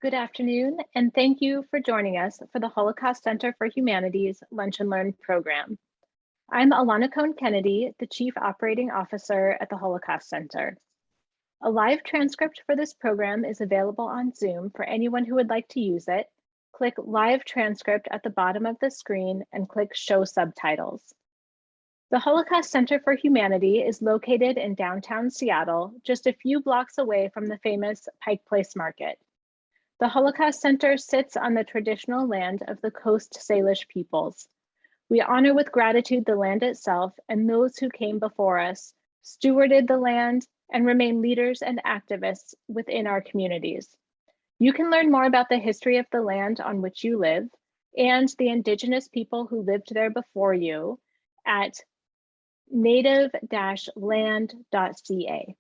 Good afternoon, and thank you for joining us for the Holocaust Center for Humanities Lunch and Learn program. I'm Alana Cohn-Kennedy, the Chief Operating Officer at the Holocaust Center. A live transcript for this program is available on Zoom for anyone who would like to use it. Click Live Transcript at the bottom of the screen and click Show Subtitles. The Holocaust Center for Humanity is located in downtown Seattle, just a few blocks away from the famous Pike Place Market. The Holocaust Center sits on the traditional land of the Coast Salish peoples. We honor with gratitude the land itself and those who came before us, stewarded the land, and remain leaders and activists within our communities. You can learn more about the history of the land on which you live and the indigenous people who lived there before you at native-land.ca.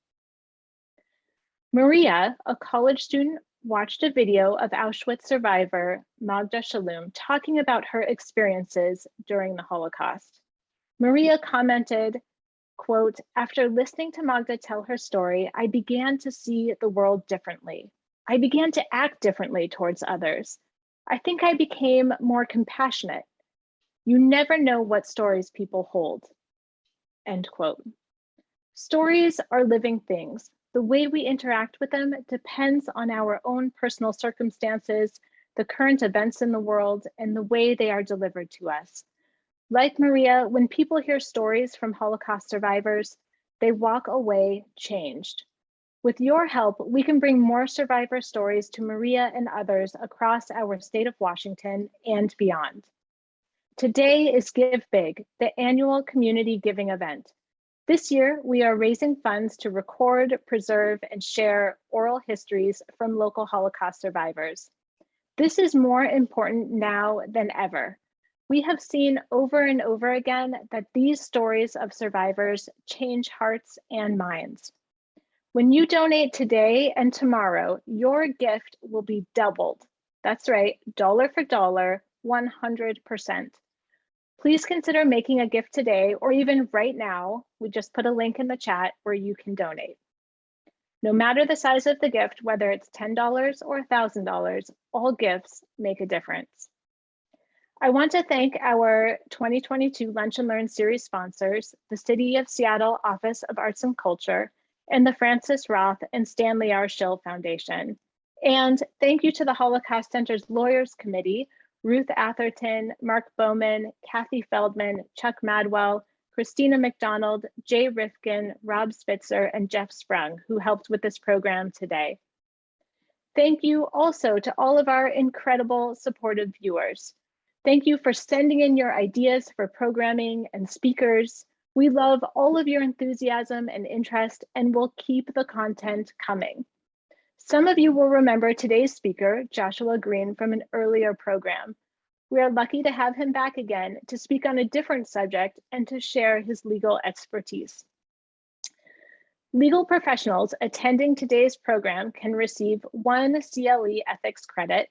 Maria, a college student, watched a video of Auschwitz survivor Magda Shalom talking about her experiences during the Holocaust. Maria commented, quote, "After listening to Magda tell her story, I began to see the world differently. I began to act differently towards others. I think I became more compassionate. You never know what stories people hold." End quote. Stories are living things. The way we interact with them depends on our own personal circumstances, the current events in the world, and the way they are delivered to us. Like Maria, when people hear stories from Holocaust survivors, they walk away changed. With your help, we can bring more survivor stories to Maria and others across our state of Washington and beyond. Today is Give Big, the annual community giving event. This year, we are raising funds to record, preserve, and share oral histories from local Holocaust survivors. This is more important now than ever. We have seen over and over again that these stories of survivors change hearts and minds. When you donate today and tomorrow, your gift will be doubled. That's right, dollar for dollar, 100%. Please consider making a gift today or even right now. We just put a link in the chat where you can donate. No matter the size of the gift, whether it's $10 or $1,000, all gifts make a difference. I want to thank our 2022 Lunch and Learn series sponsors, the City of Seattle Office of Arts and Culture, and the Francis Roth and Stanley R. Schill Foundation. And thank you to the Holocaust Center's Lawyers Committee, Ruth Atherton, Mark Bowman, Kathy Feldman, Chuck Madwell, Christina McDonald, Jay Rifkin, Rob Spitzer, and Jeff Sprung, who helped with this program today. Thank you also to all of our incredible supportive viewers. Thank you for sending in your ideas for programming and speakers. We love all of your enthusiasm and interest, and we'll keep the content coming. Some of you will remember today's speaker, Joshua Green, from an earlier program. We are lucky to have him back again to speak on a different subject and to share his legal expertise. Legal professionals attending today's program can receive 1 CLE ethics credit.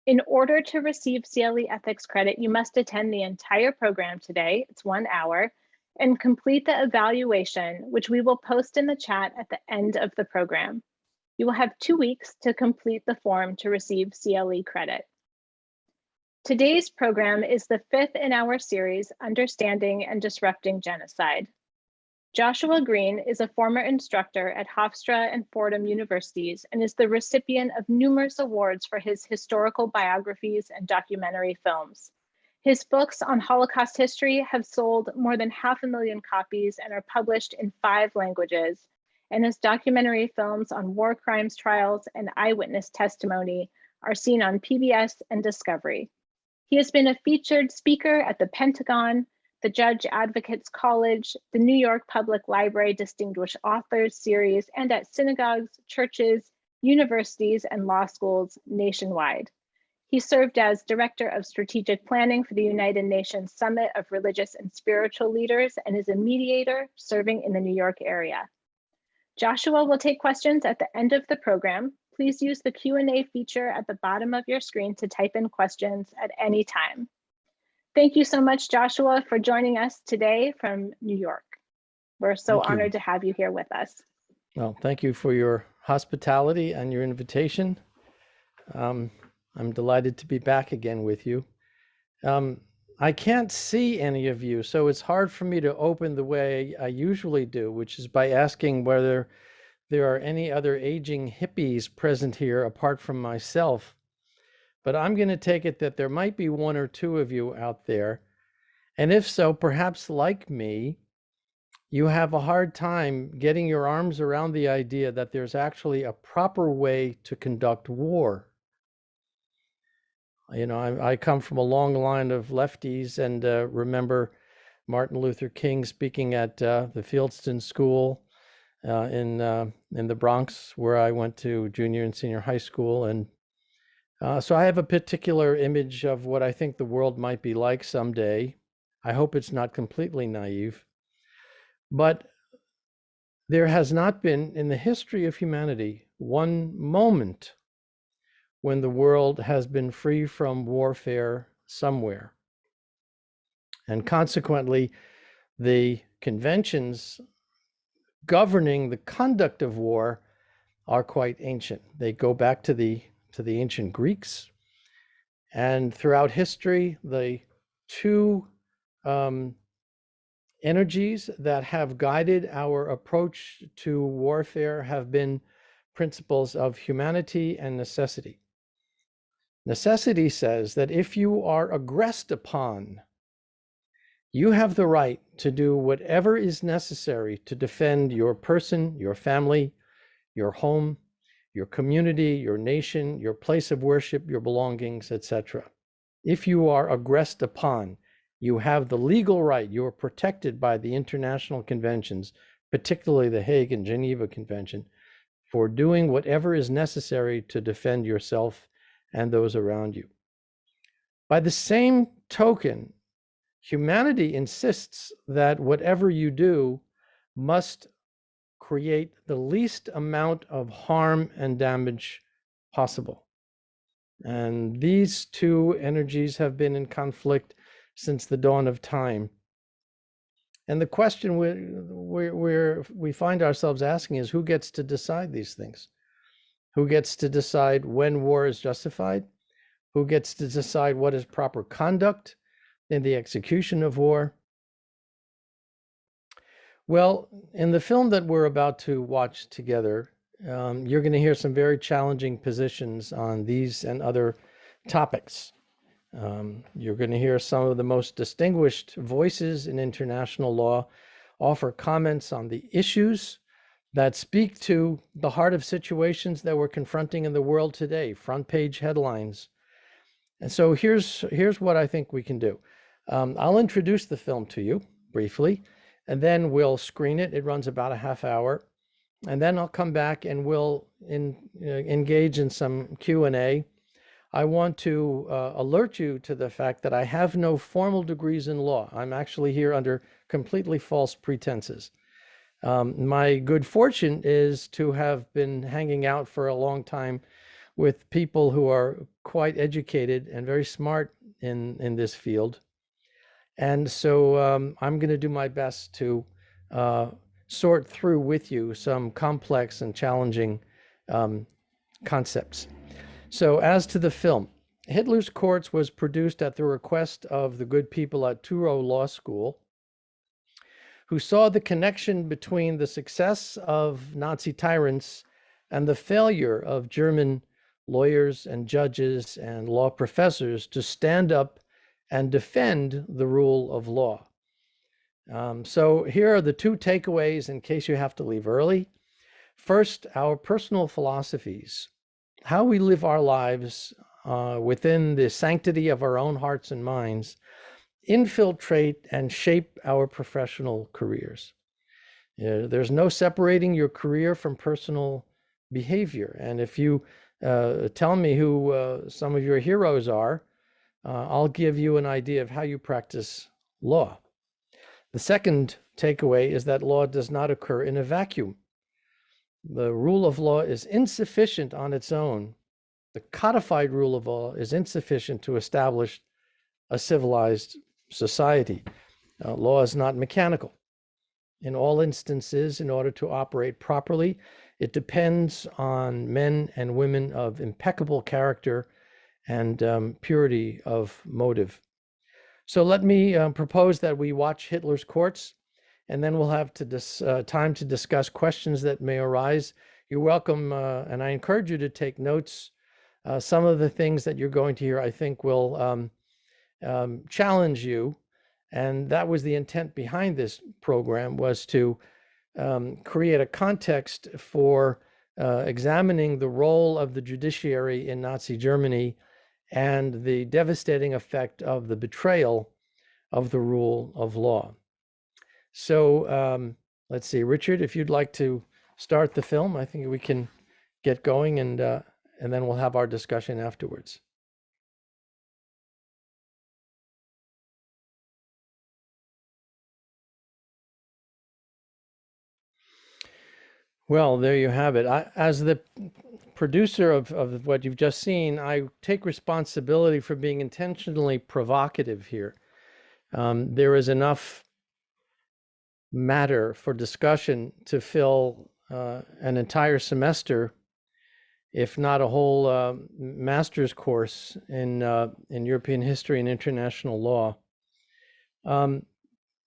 In order to receive CLE ethics credit, you must attend the entire program today, it's 1 hour, and complete the evaluation, which we will post in the chat at the end of the program. You will have 2 weeks to complete the form to receive CLE credit. Today's program is the 5th in our series, Understanding and Disrupting Genocide. Joshua Green is a former instructor at Hofstra and Fordham Universities and is the recipient of numerous awards for his historical biographies and documentary films. His books on Holocaust history have sold more than 500,000 copies and are published in 5 languages. And his documentary films on war crimes trials and eyewitness testimony are seen on PBS and Discovery. He has been a featured speaker at the Pentagon, the Judge Advocates College, the New York Public Library Distinguished Authors Series, and at synagogues, churches, universities, and law schools nationwide. He served as Director of Strategic Planning for the United Nations Summit of Religious and Spiritual Leaders and is a mediator serving in the New York area. Joshua will take questions at the end of the program. Please use the Q&A feature at the bottom of your screen to type in questions at any time. Thank you so much, Joshua, for joining us today from New York. We're so honored to have you here with us. Well, thank you for your hospitality and your invitation. I'm delighted to be back again with you. I can't see any of you, so it's hard for me to open the way I usually do, which is by asking whether there are any other aging hippies present here apart from myself. But I'm going to take it that there might be one or two of you out there. And if so, perhaps like me, you have a hard time getting your arms around the idea that there's actually a proper way to conduct war. You know, I come from a long line of lefties and remember Martin Luther King speaking at the Fieldston School in the Bronx, where I went to junior and senior high school. And so I have a particular image of what I think the world might be like someday. I hope it's not completely naive. But there has not been in the history of humanity one moment when the world has been free from warfare somewhere. And consequently, the conventions governing the conduct of war are quite ancient. They go back to the ancient Greeks. And throughout history, the two energies that have guided our approach to warfare have been principles of humanity and necessity. Necessity says that if you are aggressed upon, you have the right to do whatever is necessary to defend your person, your family, your home, your community, your nation, your place of worship, your belongings, etc. If you are aggressed upon, you have the legal right. You are protected by the international conventions, particularly the Hague and Geneva Convention, for doing whatever is necessary to defend yourself and those around you. By the same token, humanity insists that whatever you do must create the least amount of harm and damage possible. And these two energies have been in conflict since the dawn of time. And the question we find ourselves asking is, who gets to decide these things? Who gets to decide when war is justified? Who gets to decide what is proper conduct in the execution of war? Well, in the film that we're about to watch together, you're going to hear some very challenging positions on these and other topics. You're going to hear some of the most distinguished voices in international law offer comments on the issues that speak to the heart of situations that we're confronting in the world today, front page headlines. And so here's what I think we can do. I'll introduce the film to you briefly, and then we'll screen it. It runs about a half hour. And then I'll come back and we'll engage in some Q&A. I want to alert you to the fact that I have no formal degrees in law. I'm actually here under completely false pretenses. My good fortune is to have been hanging out for a long time with people who are quite educated and very smart in this field. And so I'm going to do my best to sort through with you some complex and challenging concepts. So as to the film, Hitler's Courts was produced at the request of the good people at Truro Law School, who saw the connection between the success of Nazi tyrants and the failure of German lawyers and judges and law professors to stand up and defend the rule of law. So here are the two takeaways in case you have to leave early. First, our personal philosophies, how we live our lives within the sanctity of our own hearts and minds, infiltrate and shape our professional careers. There's no separating your career from personal behavior. And if you tell me who some of your heroes are, I'll give you an idea of how you practice law. The second takeaway is that law does not occur in a vacuum. The rule of law is insufficient on its own. The codified rule of law is insufficient to establish a civilized society. Law is not mechanical. In all instances, in order to operate properly, It depends on men and women of impeccable character and purity of motive. So let me propose that we watch Hitler's Courts, and then we'll have time to discuss questions that may arise. You're welcome, and I encourage you to take notes. Some of the things that you're going to hear, I think, will challenge you, and that was the intent behind this program, was to create a context for examining the role of the judiciary in Nazi Germany and the devastating effect of the betrayal of the rule of law. So let's see, Richard, if you'd like to start the film, I think we can get going, and then we'll have our discussion afterwards. Well, there you have it. As the producer of what you've just seen, I take responsibility for being intentionally provocative here. There is enough matter for discussion to fill an entire semester, if not a whole master's course in European history and international law.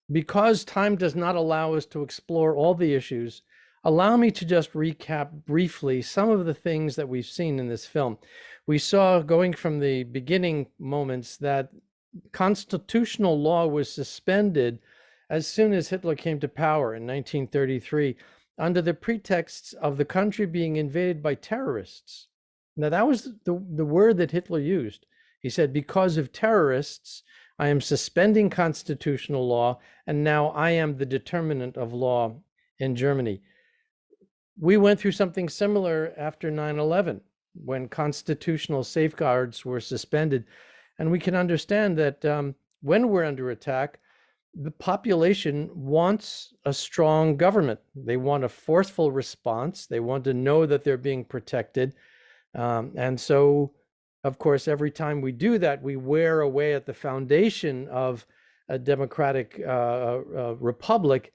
Because time does not allow us to explore all the issues, allow me to just recap briefly some of the things that we've seen in this film. We saw, going from the beginning moments, that constitutional law was suspended as soon as Hitler came to power in 1933 under the pretexts of the country being invaded by terrorists. Now, that was the word that Hitler used. He said, because of terrorists, I am suspending constitutional law, and now I am the determinant of law in Germany. We went through something similar after 9/11, when constitutional safeguards were suspended. And we can understand that when we're under attack, the population wants a strong government. They want a forceful response. They want to know that they're being protected. And so, of course, every time we do that, we wear away at the foundation of a democratic republic,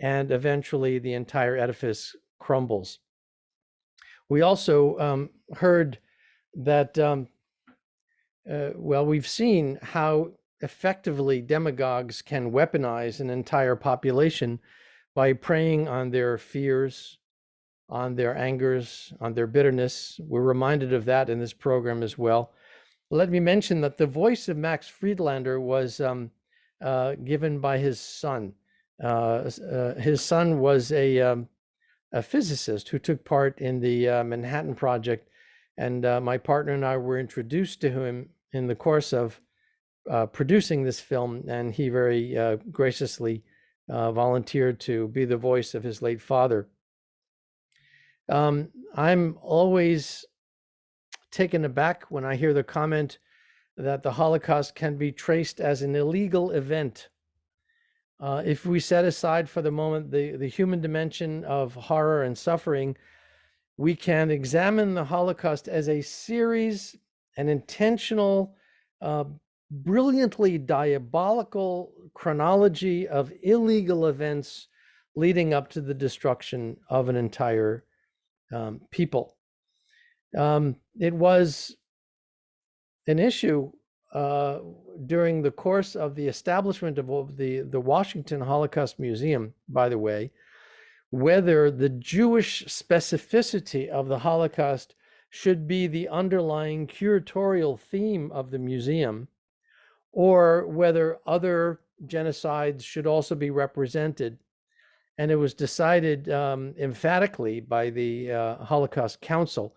and eventually the entire edifice crumbles. We also heard that, well, we've seen how effectively demagogues can weaponize an entire population by preying on their fears, on their angers, on their bitterness. We're reminded of that in this program as well. Let me mention that the voice of Max Friedlander was given by his son. His son was a physicist who took part in the Manhattan Project, and my partner and I were introduced to him in the course of producing this film, and he very graciously volunteered to be the voice of his late father. I'm always taken aback when I hear the comment that the Holocaust can be traced as an illegal event. If we set aside for the moment the human dimension of horror and suffering, we can examine the Holocaust as a series, an intentional, brilliantly diabolical chronology of illegal events leading up to the destruction of an entire people. It was an issue during the course of the establishment of the Washington Holocaust Museum, by the way, whether the Jewish specificity of the Holocaust should be the underlying curatorial theme of the museum, or whether other genocides should also be represented. And it was decided emphatically by the Holocaust Council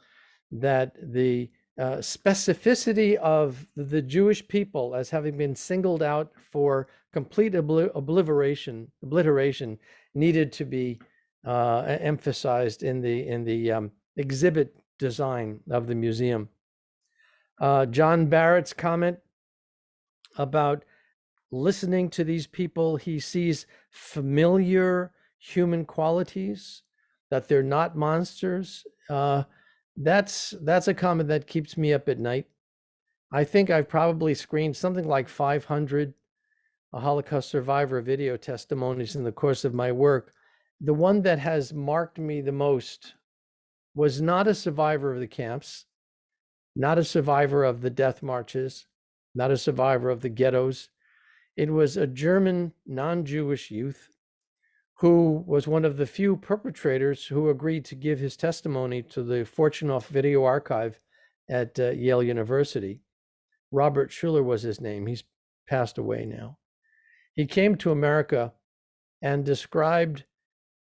that the specificity of the Jewish people as having been singled out for complete obliteration needed to be emphasized in the exhibit design of the museum. John Barrett's comment about listening to these people, he sees familiar human qualities, that they're not monsters. That's a comment that keeps me up at night. I think I've probably screened something like 500 Holocaust survivor video testimonies in the course of my work. The one that has marked me the most was not a survivor of the camps, not a survivor of the death marches, not a survivor of the ghettos. It was a German non-Jewish youth who was one of the few perpetrators who agreed to give his testimony to the Fortunoff Video Archive at Yale University. Robert Schuller was his name. He's passed away now. He came to America and described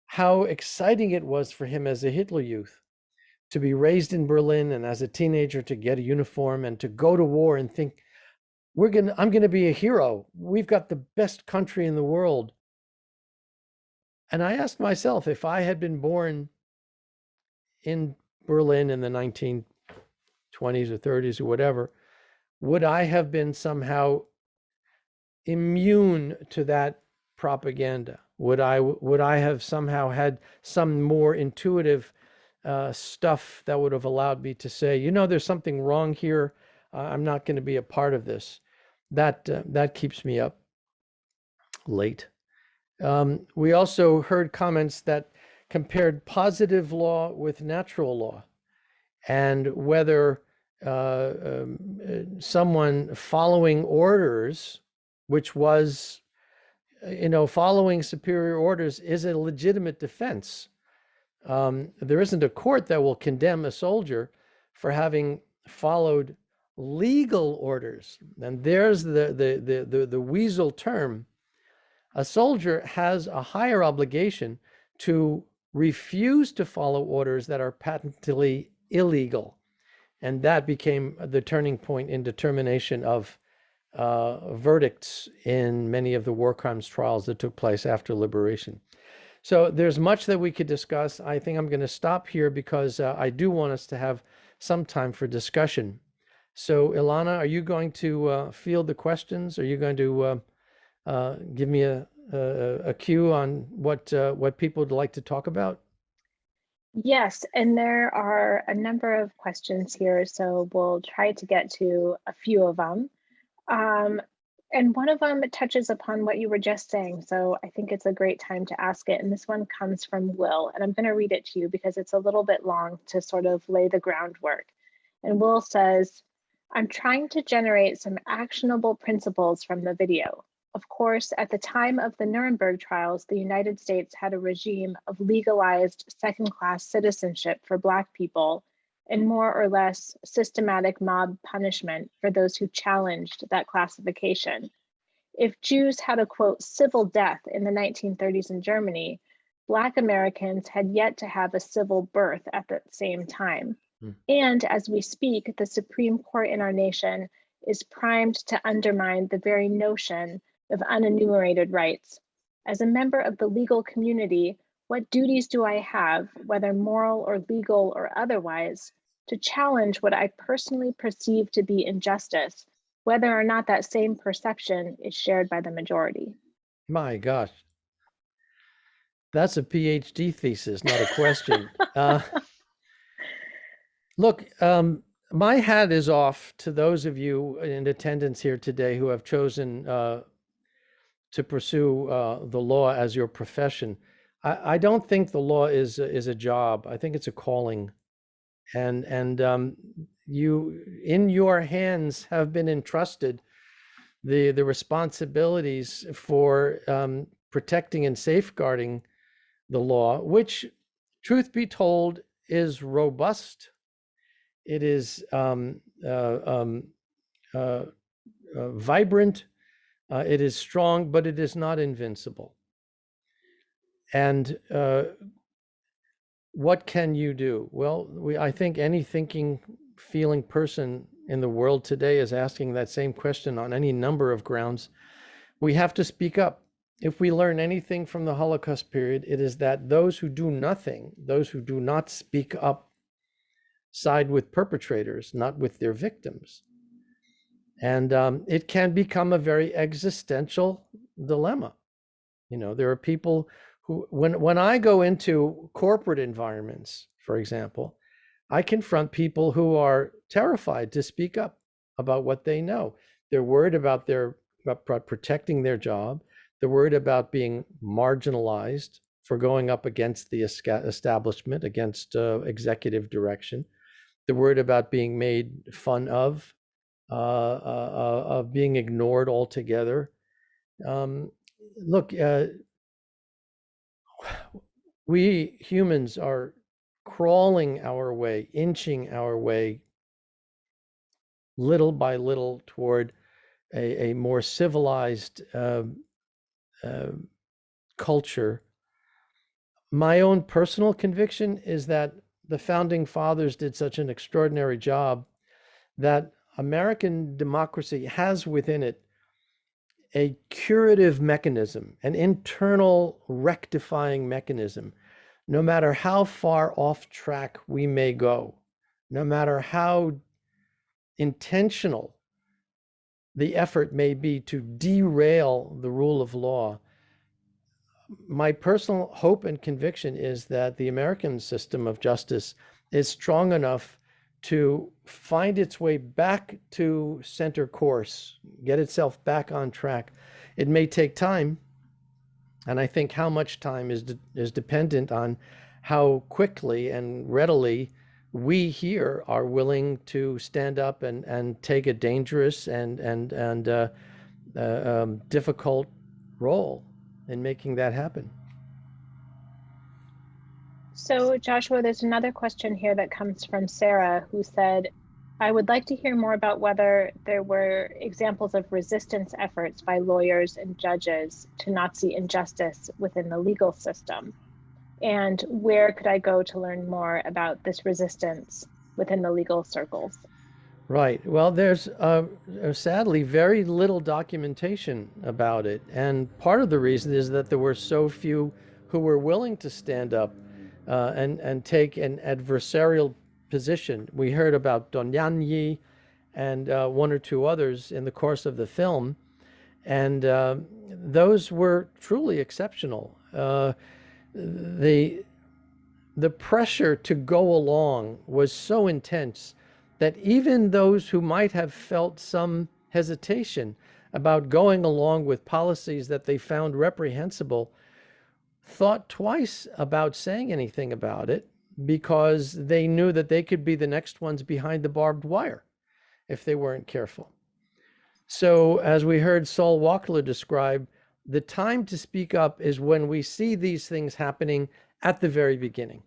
how exciting it was for him as a Hitler youth to be raised in Berlin and as a teenager to get a uniform and to go to war and think, I'm going to be a hero. We've got the best country in the world. And I asked myself, if I had been born in Berlin in the 1920s or 30s or whatever, would I have been somehow immune to that propaganda? Would I have somehow had some more intuitive stuff that would have allowed me to say, there's something wrong here. I'm not going to be a part of this. That keeps me up late. We also heard comments that compared positive law with natural law, and whether someone following orders, which was, following superior orders is a legitimate defense. There isn't a court that will condemn a soldier for having followed legal orders. And there's the weasel term. A soldier has a higher obligation to refuse to follow orders that are patently illegal. And that became the turning point in determination of verdicts in many of the war crimes trials that took place after liberation. So there's much that we could discuss. I think I'm going to stop here because I do want us to have some time for discussion. So Ilana, are you going to field the questions? Are you going to give me a cue on what people would like to talk about? Yes, and there are a number of questions here, so we'll try to get to a few of them. And one of them touches upon what you were just saying, so I think it's a great time to ask it. And this one comes from Will, and I'm going to read it to you because it's a little bit long to sort of lay the groundwork. And Will says, I'm trying to generate some actionable principles from the video. Of course, at the time of the Nuremberg trials, the United States had a regime of legalized second-class citizenship for Black people and more or less systematic mob punishment for those who challenged that classification. If Jews had a, quote, civil death in the 1930s in Germany, Black Americans had yet to have a civil birth at the same time. And as we speak, the Supreme Court in our nation is primed to undermine the very notion of unenumerated rights. As a member of the legal community, what duties do I have, whether moral or legal or otherwise, to challenge what I personally perceive to be injustice, whether or not that same perception is shared by the majority? My gosh. That's a PhD thesis, not a question. Look, my hat is off to those of you in attendance here today who have chosen to pursue the law as your profession. I don't think the law is a job. I think it's a calling, and you, in your hands, have been entrusted the responsibilities for protecting and safeguarding the law, which, truth be told, is robust. It is vibrant. It is strong, but it is not invincible. And what can you do? Well, I think any thinking, feeling person in the world today is asking that same question on any number of grounds. We have to speak up. If we learn anything from the Holocaust period, it is that those who do nothing, those who do not speak up, side with perpetrators, not with their victims. And it can become a very existential dilemma. There are people who, when I go into corporate environments, for example, I confront people who are terrified to speak up about what they know. They're worried about protecting their job. They're worried about being marginalized for going up against the establishment, against executive direction. They're worried about being made fun of being ignored altogether. Look, we humans are crawling our way, inching our way, little by little, toward a more civilized culture. My own personal conviction is that the founding fathers did such an extraordinary job that American democracy has within it a curative mechanism, an internal rectifying mechanism. No matter how far off track we may go, no matter how intentional the effort may be to derail the rule of law, my personal hope and conviction is that the American system of justice is strong enough to find its way back to center course, get itself back on track. It may take time, and I think how much time is dependent on how quickly and readily we here are willing to stand up and take a dangerous and difficult role in making that happen. So Joshua, there's another question here that comes from Sarah, who said, I would like to hear more about whether there were examples of resistance efforts by lawyers and judges to Nazi injustice within the legal system. And where could I go to learn more about this resistance within the legal circles? Right. Well, there's sadly very little documentation about it. And part of the reason is that there were so few who were willing to stand up and take an adversarial position. We heard about Donyanyi and one or two others in the course of the film, and those were truly exceptional. The pressure to go along was so intense that even those who might have felt some hesitation about going along with policies that they found reprehensible thought twice about saying anything about it, because they knew that they could be the next ones behind the barbed wire if they weren't careful. So, as we heard Saul Walkler describe, the time to speak up is when we see these things happening at the very beginning.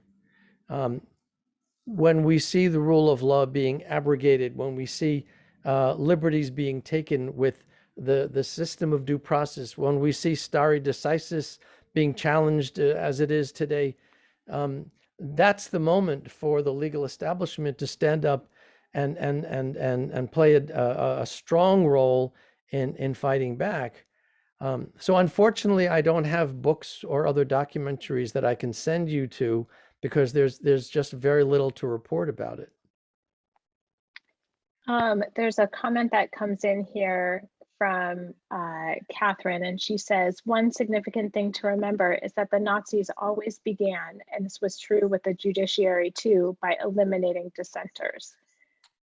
When we see the rule of law being abrogated, when we see liberties being taken with the system of due process, when we see stare decisis being challenged as it is today, that's the moment for the legal establishment to stand up and play a strong role in fighting back. So unfortunately, I don't have books or other documentaries that I can send you to, because there's just very little to report about it. There's a comment that comes in here from Catherine, and she says, one significant thing to remember is that the Nazis always began, and this was true with the judiciary too, by eliminating dissenters.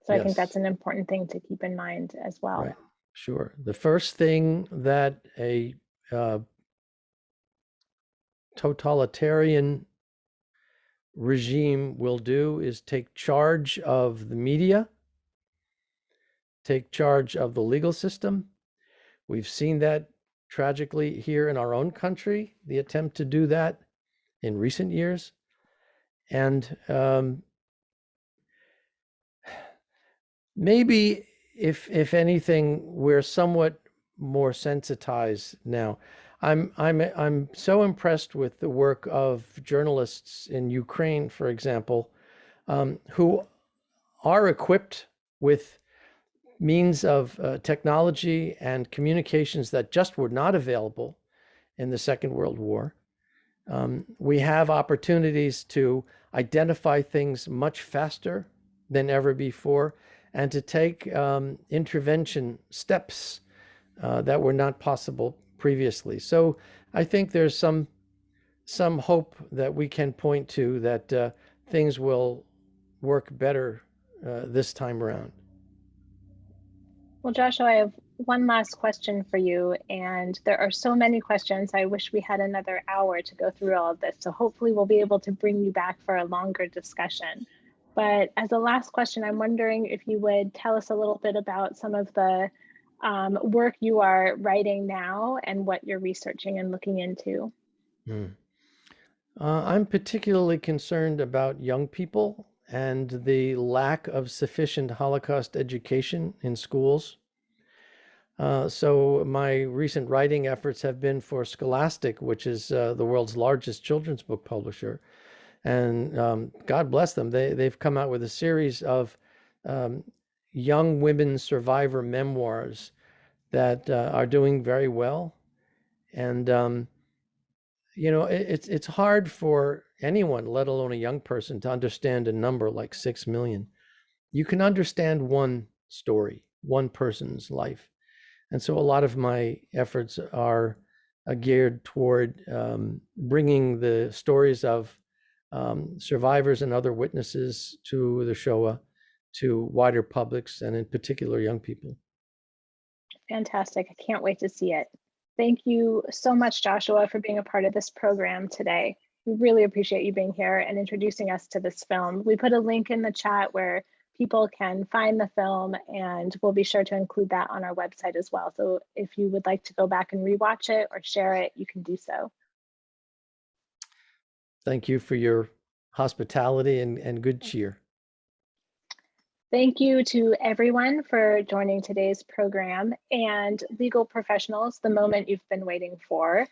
So yes. I think that's an important thing to keep in mind as well. Right. Sure. The first thing that a totalitarian regime will do is take charge of the media, take charge of the legal system. We've seen that tragically here in our own country, the attempt to do that in recent years. And maybe if anything, we're somewhat more sensitized now. I'm so impressed with the work of journalists in Ukraine, for example, who are equipped with means of technology and communications that just were not available in the Second World War. We have opportunities to identify things much faster than ever before, and to take intervention steps that were not possible previously. So I think there's some hope that we can point to, that things will work better this time around. Well, Joshua, I have one last question for you, and there are so many questions. I wish we had another hour to go through all of this. So hopefully we'll be able to bring you back for a longer discussion. But as a last question, I'm wondering if you would tell us a little bit about some of the work you are writing now and what you're researching and looking into. I'm particularly concerned about young people and the lack of sufficient Holocaust education in schools. So my recent writing efforts have been for Scholastic, which is the world's largest children's book publisher. And God bless them, they've come out with a series of young women survivor memoirs that are doing very well. And you know, it's hard for anyone, let alone a young person, to understand a number like 6 million. You can understand one story, one person's life. And so a lot of my efforts are geared toward bringing the stories of survivors and other witnesses to the Shoah to wider publics, and in particular, young people. Fantastic. I can't wait to see it. Thank you so much, Joshua, for being a part of this program today. We really appreciate you being here and introducing us to this film. We put a link in the chat where people can find the film, and we'll be sure to include that on our website as well. So if you would like to go back and rewatch it or share it, you can do so. Thank you for your hospitality and good cheer. Thank you to everyone for joining today's program, and legal professionals, the moment you've been waiting for.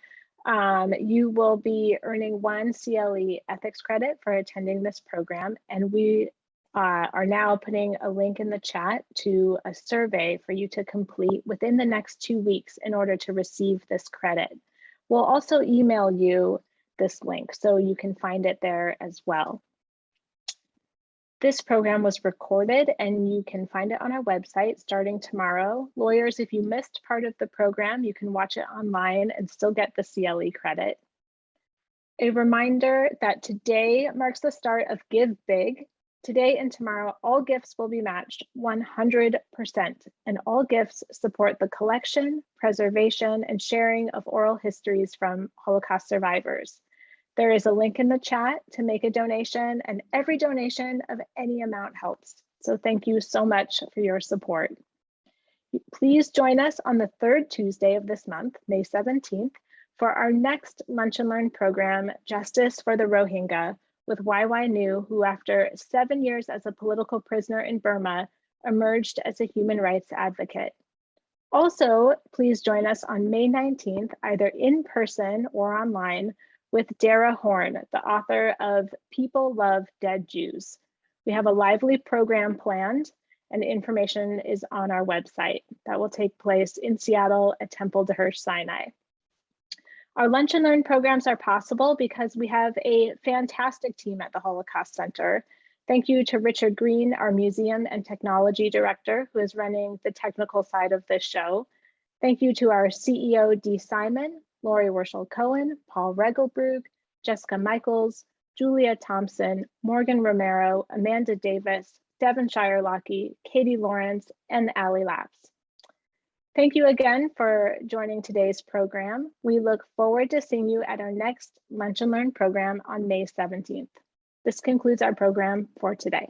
You will be earning 1 CLE ethics credit for attending this program, and we are now putting a link in the chat to a survey for you to complete within the next 2 weeks in order to receive this credit. We'll also email you this link so you can find it there as well. This program was recorded and you can find it on our website starting tomorrow. Lawyers, if you missed part of the program, you can watch it online and still get the CLE credit. A reminder that today marks the start of Give Big. Today and tomorrow, all gifts will be matched 100%, and all gifts support the collection, preservation, and sharing of oral histories from Holocaust survivors. There is a link in the chat to make a donation, and every donation of any amount helps. So thank you so much for your support. Please join us on the 3rd Tuesday of this month, May 17th, for our next Lunch and Learn program, Justice for the Rohingya, with YY New, who after 7 years as a political prisoner in Burma, emerged as a human rights advocate. Also, please join us on May 19th, either in person or online, with Dara Horn, the author of People Love Dead Jews. We have a lively program planned, and information is on our website. That will take place in Seattle at Temple de Hirsch Sinai. Our Lunch and Learn programs are possible because we have a fantastic team at the Holocaust Center. Thank you to Richard Green, our Museum and Technology Director, who is running the technical side of this show. Thank you to our CEO, Dee Simon, Lori Werschel-Cohen, Paul Regelbrug, Jessica Michaels, Julia Thompson, Morgan Romero, Amanda Davis, Devin Shirelocky, Katie Lawrence, and Ali Laps. Thank you again for joining today's program. We look forward to seeing you at our next Lunch and Learn program on May 17th. This concludes our program for today.